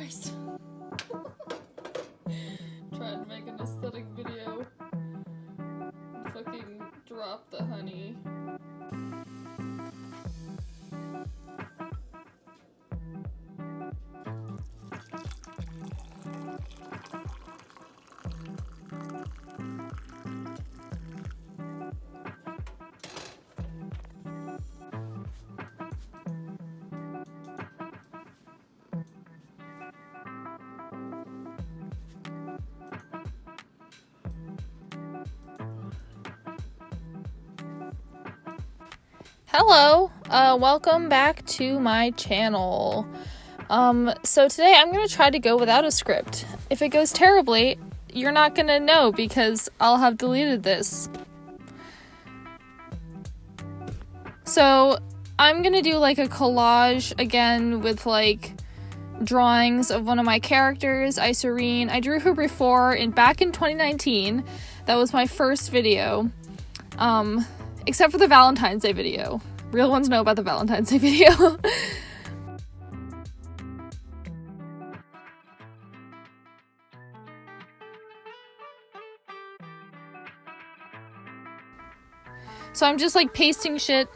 Christ. Trying to make an aesthetic video. Fucking drop the honey. Hello, welcome back to my channel. So today I'm going to try to go without a script. If it goes terribly, you're not going to know because I'll have deleted this. So I'm going to do like a collage again with like drawings of one of my characters, Iserene. I drew her before back in 2019. That was my first video. Except for the Valentine's Day video. Real ones know about the Valentine's Day video. So I'm just like pasting shit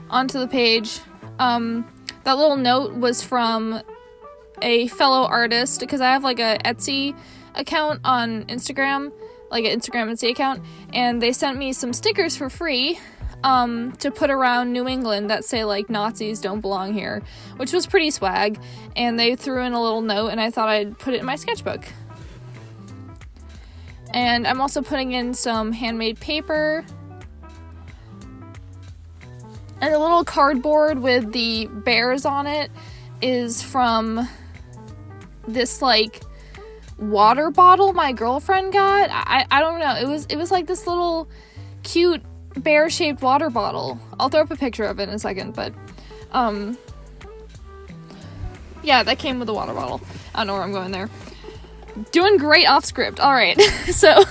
onto the page. That little note was from a fellow artist because I have like a Etsy account on Instagram. Like an Instagram Etsy account, and they sent me some stickers for free to put around New England that say like Nazis don't belong here, which was pretty swag, and they threw in a little note and I thought I'd put it in my sketchbook. And I'm also putting in some handmade paper and a little cardboard with the bears on it is from this like water bottle my girlfriend got. I don't know. It was like this little cute bear-shaped water bottle. I'll throw up a picture of it in a second, but yeah, that came with a water bottle. I don't know where I'm going there. Doing great off script. All right. So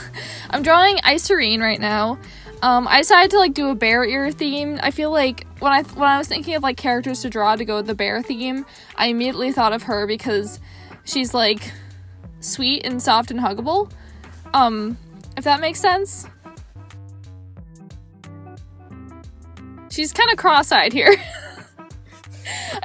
I'm drawing Iserene right now. I decided to like do a bear ear theme. I feel like when I was thinking of like characters to draw to go with the bear theme, I immediately thought of her because she's like sweet and soft and huggable, if that makes sense. She's kind of cross-eyed here.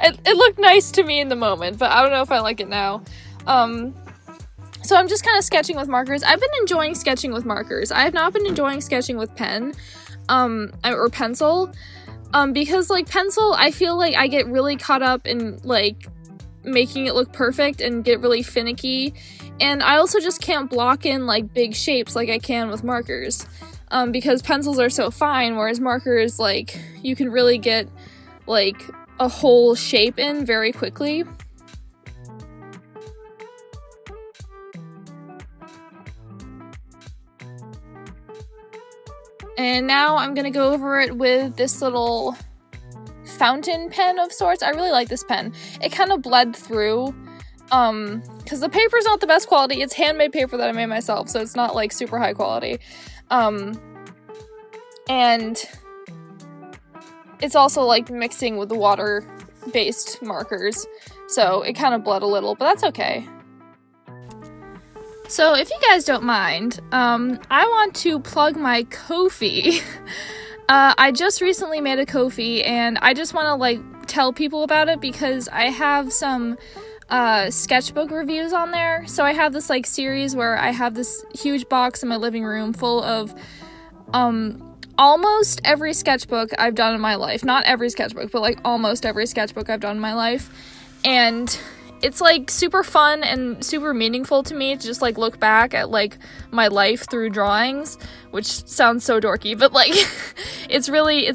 It looked nice to me in the moment, but I don't know if I like it now. So I'm just kind of sketching with markers. I've been enjoying sketching with markers. I have not been enjoying sketching with pen, or pencil, because like pencil, I feel like I get really caught up in like making it look perfect and get really finicky, and I also just can't block in like big shapes like I can with markers, because pencils are so fine, whereas markers, like, you can really get like a whole shape in very quickly. And now I'm gonna go over it with this little fountain pen of sorts. I really like this pen. It kind of bled through, because the paper's not the best quality. It's handmade paper that I made myself, so it's not like super high quality. And it's also like mixing with the water-based markers, so it kind of bled a little, but that's okay. So if you guys don't mind, I want to plug my Ko-fi. I just recently made a Ko-fi, and I just want to like tell people about it because I have some sketchbook reviews on there. So I have this like series where I have this huge box in my living room full of almost every sketchbook I've done in my life. Not every sketchbook, but like almost every sketchbook I've done in my life. And it's like super fun and super meaningful to me to just like look back at like my life through drawings, which sounds so dorky, but like it's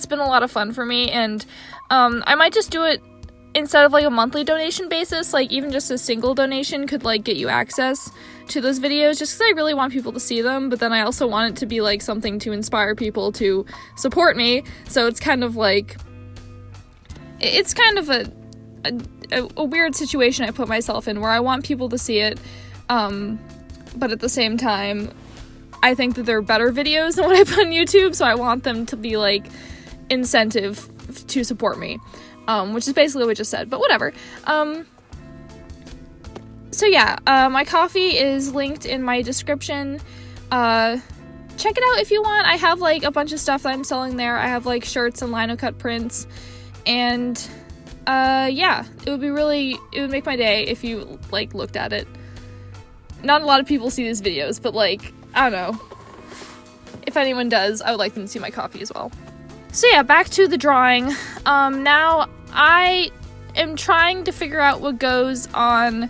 been a lot of fun for me. And I might just do it instead of like a monthly donation basis. Like even just a single donation could like get you access to those videos, just because I really want people to see them, but then I also want it to be like something to inspire people to support me. So it's kind of like, it's kind of a weird situation I put myself in where I want people to see it, but at the same time I think that they're better videos than what I put on YouTube, so I want them to be like incentive to support me, which is basically what I just said, but whatever. So yeah, my coffee is linked in my description. Check it out if you want. I have like a bunch of stuff that I'm selling there. I have like shirts and lino cut prints, and yeah, it would make my day if you like looked at it. Not a lot of people see these videos, but like, I don't know, if anyone does, I would like them to see my coffee as well. So yeah, back to the drawing. Now I am trying to figure out what goes on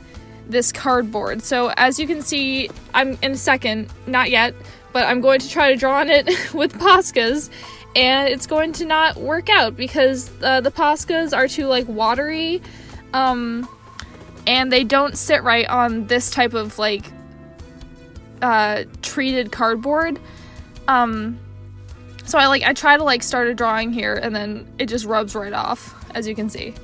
this cardboard. So as you can see, I'm in a second, not yet, but I'm going to try to draw on it with Poscas, and it's going to not work out because the Poscas are too like watery, and they don't sit right on this type of like treated cardboard. So I try to like start a drawing here, and then it just rubs right off, as you can see.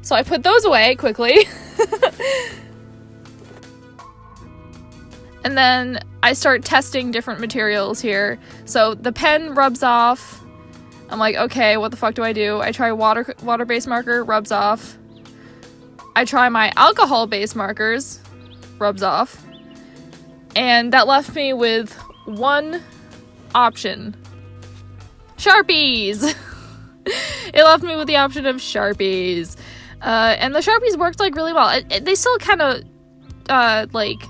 So I put those away quickly. And then I start testing different materials here. So the pen rubs off. I'm like, okay, what the fuck do I do? I try water-based marker, rubs off. I try my alcohol-based markers, rubs off. And that left me with one option. Sharpies! It left me with the option of Sharpies. And the Sharpies worked like really well. They still kind of like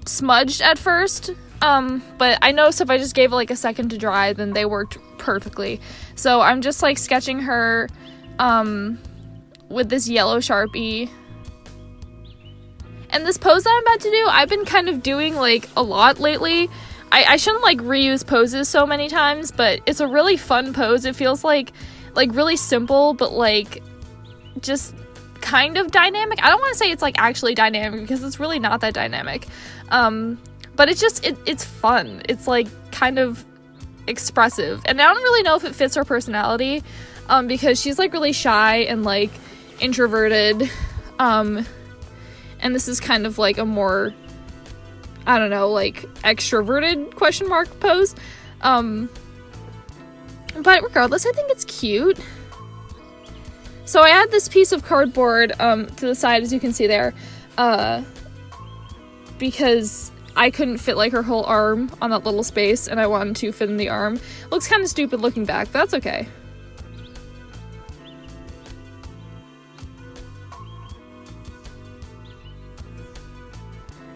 smudged at first, but I noticed if I just gave it like a second to dry, then they worked perfectly. So I'm just like sketching her with this yellow Sharpie. And this pose that I'm about to do, I've been kind of doing like a lot lately. I shouldn't like reuse poses so many times, but it's a really fun pose. It feels like really simple, but like just kind of dynamic. I don't want to say it's like actually dynamic because it's really not that dynamic, but it's fun. It's like kind of expressive, and I don't really know if it fits her personality, because she's like really shy and like introverted, and this is kind of like a more, I don't know, like extroverted question mark pose, but regardless, I think it's cute. So I add this piece of cardboard to the side, as you can see there, because I couldn't fit like her whole arm on that little space, and I wanted to fit in the arm. It looks kind of stupid looking back, but that's okay.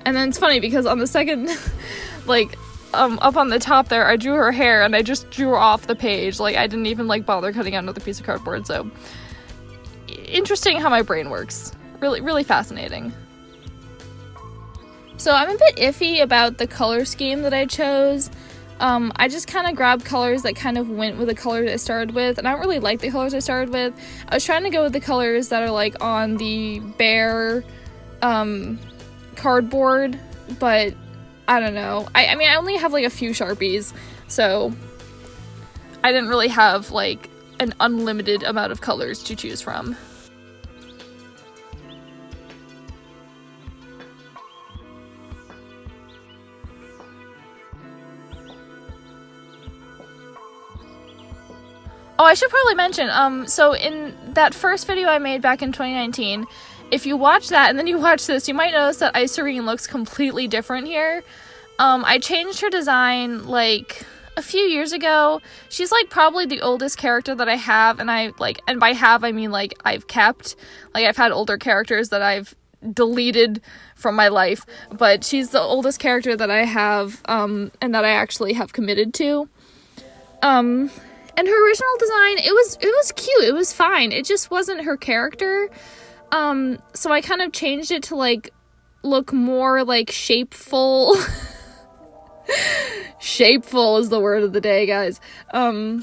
And then it's funny because on the second, like, up on the top there, I drew her hair, and I just drew her off the page. Like, I didn't even like bother cutting out another piece of cardboard, so interesting how my brain works. Really, really fascinating. So I'm a bit iffy about the color scheme that I chose. I just kind of grabbed colors that kind of went with the colors I started with, and I don't really like the colors I started with. I was trying to go with the colors that are like on the bare cardboard, but I don't know. I mean, I only have like a few Sharpies, so I didn't really have like an unlimited amount of colors to choose from. Oh, I should probably mention, so in that first video I made back in 2019, if you watch that and then you watch this, you might notice that Icerene looks completely different here. I changed her design, like, a few years ago. She's, like, probably the oldest character that I have, and and by have, I mean, like, I've kept. Like, I've had older characters that I've deleted from my life, but she's the oldest character that I have, and that I actually have committed to. And her original design, it was cute, it was fine, it just wasn't her character, so I kind of changed it to, like, look more, like, shapeful. Shapeful is the word of the day, guys. Yeah,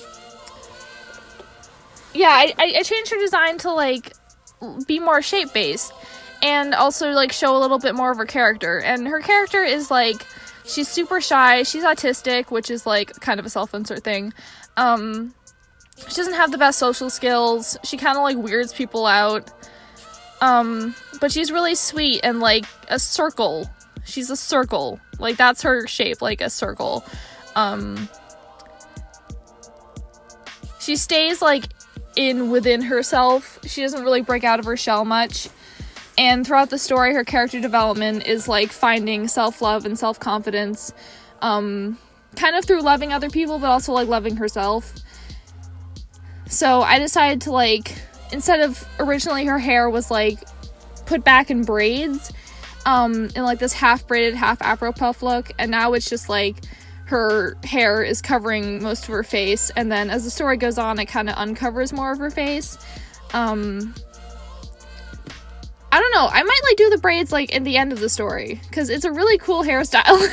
I changed her design to, like, be more shape-based, and also, like, show a little bit more of her character, and her character is, like, she's super shy, she's autistic, which is, like, kind of a self-insert thing. She doesn't have the best social skills, she kind of, like, weirds people out, but she's really sweet and, like, a circle, she's a circle. Like, that's her shape, like a circle. She stays, like, within herself. She doesn't really break out of her shell much. And throughout the story, her character development is, like, finding self-love and self-confidence, kind of through loving other people, but also, like, loving herself. So I decided to, like, instead of originally her hair was, like, put back in braids, in, like, this half-braided, half-afro puff look, and now it's just, like, her hair is covering most of her face, and then as the story goes on, it kind of uncovers more of her face. I don't know, I might, like, do the braids, like, in the end of the story, because it's a really cool hairstyle,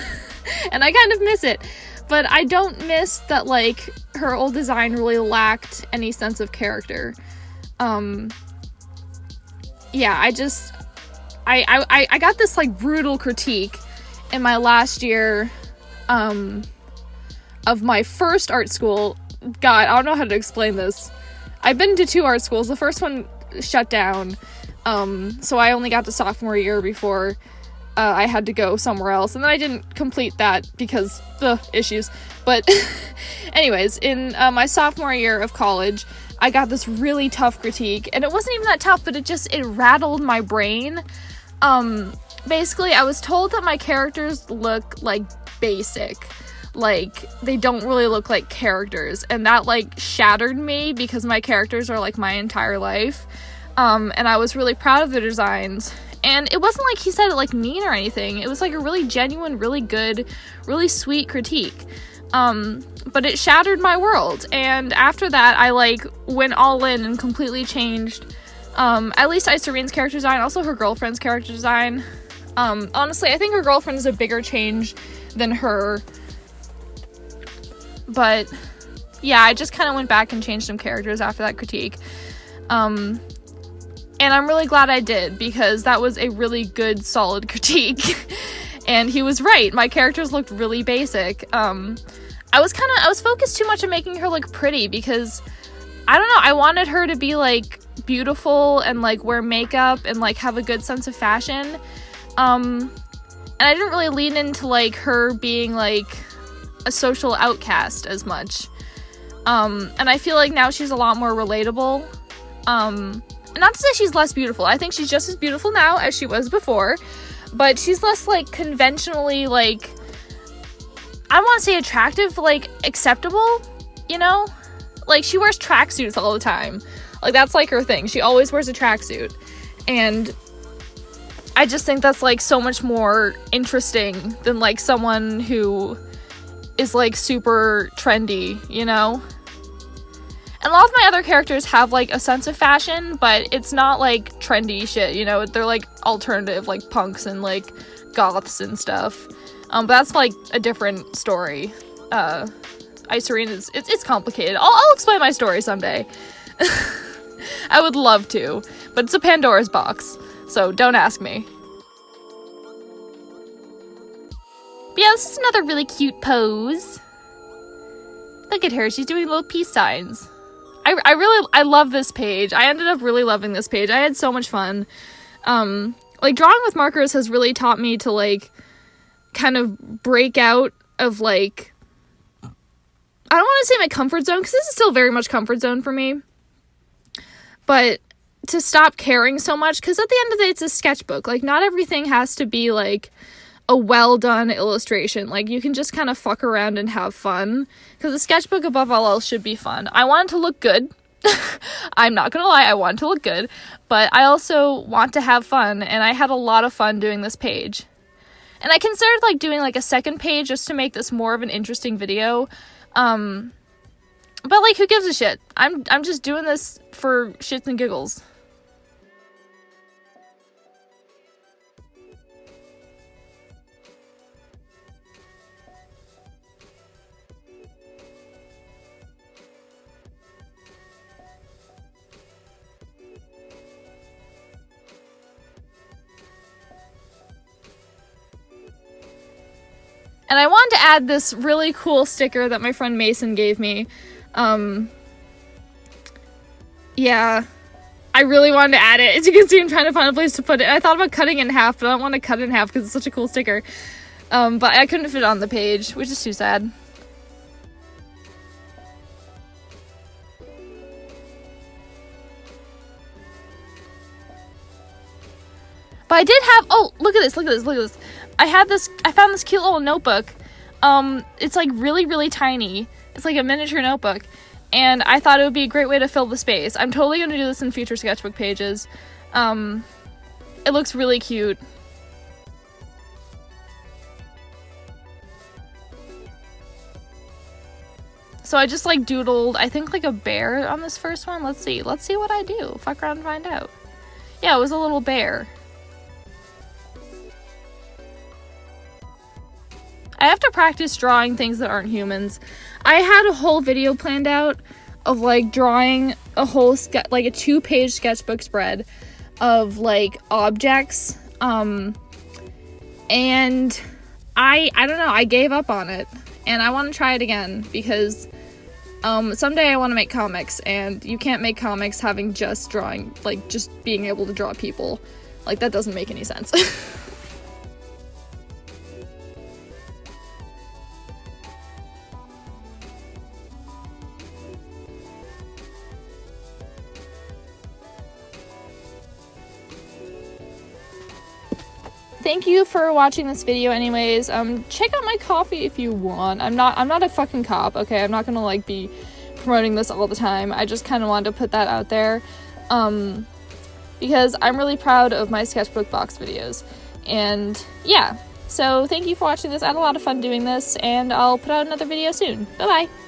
and I kind of miss it, but I don't miss that, like, her old design really lacked any sense of character. Yeah, I got this, like, brutal critique in my last year, of my first art school. God, I don't know how to explain this. I've been to 2 art schools. The first one shut down, so I only got to sophomore year before I had to go somewhere else, and then I didn't complete that because issues. But anyways, in my sophomore year of college, I got this really tough critique, and it wasn't even that tough, but it rattled my brain. Basically, I was told that my characters look, like, basic. Like, they don't really look like characters, and that, like, shattered me because my characters are, like, my entire life. And I was really proud of their designs. And it wasn't like he said it, like, mean or anything. It was, like, a really genuine, really good, really sweet critique. But it shattered my world. And after that, I, like, went all in and completely changed, at least Icerene's character design, also her girlfriend's character design. Honestly, I think her girlfriend is a bigger change than her. But, yeah, I just kind of went back and changed some characters after that critique. And I'm really glad I did, because that was a really good, solid critique. And he was right. My characters looked really basic. I was focused too much on making her look pretty, because, I don't know, I wanted her to be, like, beautiful and, like, wear makeup and, like, have a good sense of fashion. And I didn't really lean into, like, her being, like, a social outcast as much. And I feel like now she's a lot more relatable. Not to say she's less beautiful. I think she's just as beautiful now as she was before, but she's less, like, conventionally, like, I don't want to say attractive, but, like, acceptable, you know? Like, she wears tracksuits all the time. Like, that's, like, her thing. She always wears a tracksuit. And I just think that's, like, so much more interesting than, like, someone who is, like, super trendy, you know? And a lot of my other characters have, like, a sense of fashion, but it's not, like, trendy shit, you know? They're, like, alternative, like, punks and, like, goths and stuff. But that's, like, a different story. Icerene is, it's complicated. I'll explain my story someday. I would love to, but it's a Pandora's box, so don't ask me. But yeah, this is another really cute pose. Look at her, she's doing little peace signs. I love this page. I ended up really loving this page. I had so much fun. Like, drawing with markers has really taught me to, like, kind of break out of, like, I don't want to say my comfort zone, because this is still very much comfort zone for me, but to stop caring so much, because at the end of the day, it's a sketchbook. Like, not everything has to be, like, a well-done illustration. Like, you can just kind of fuck around and have fun, because a sketchbook, above all else, should be fun. I want it to look good. I'm not gonna lie, I want it to look good, but I also want to have fun, and I had a lot of fun doing this page. And I considered, like, doing, like, a second page just to make this more of an interesting video. But, like, who gives a shit? I'm just doing this for shits and giggles. And I wanted to add this really cool sticker that my friend Mason gave me. Yeah. I really wanted to add it. As you can see, I'm trying to find a place to put it. I thought about cutting it in half, but I don't want to cut it in half because it's such a cool sticker. But I couldn't fit it on the page, which is too sad. But I did have, oh, look at this. I found this cute little notebook. It's like really, really tiny. It's like a miniature notebook. And I thought it would be a great way to fill the space. I'm totally going to do this in future sketchbook pages. It looks really cute. So I just like doodled, I think like a bear on this first one. Let's see what I do. Fuck around and find out. Yeah, it was a little bear. I have to practice drawing things that aren't humans. I had a whole video planned out of like drawing a whole like a 2-page sketchbook spread of like objects. And I don't know, I gave up on it. And I want to try it again because someday I want to make comics, and you can't make comics having just drawing, like just being able to draw people. Like that doesn't make any sense. Thank you for watching this video anyways. Check out my Ko-fi if you want. I'm not a fucking cop, okay? I'm not gonna like be promoting this all the time. I just kind of wanted to put that out there because I'm really proud of my sketchbook box videos. And yeah, so thank you for watching this. I had a lot of fun doing this, and I'll put out another video soon. Bye bye.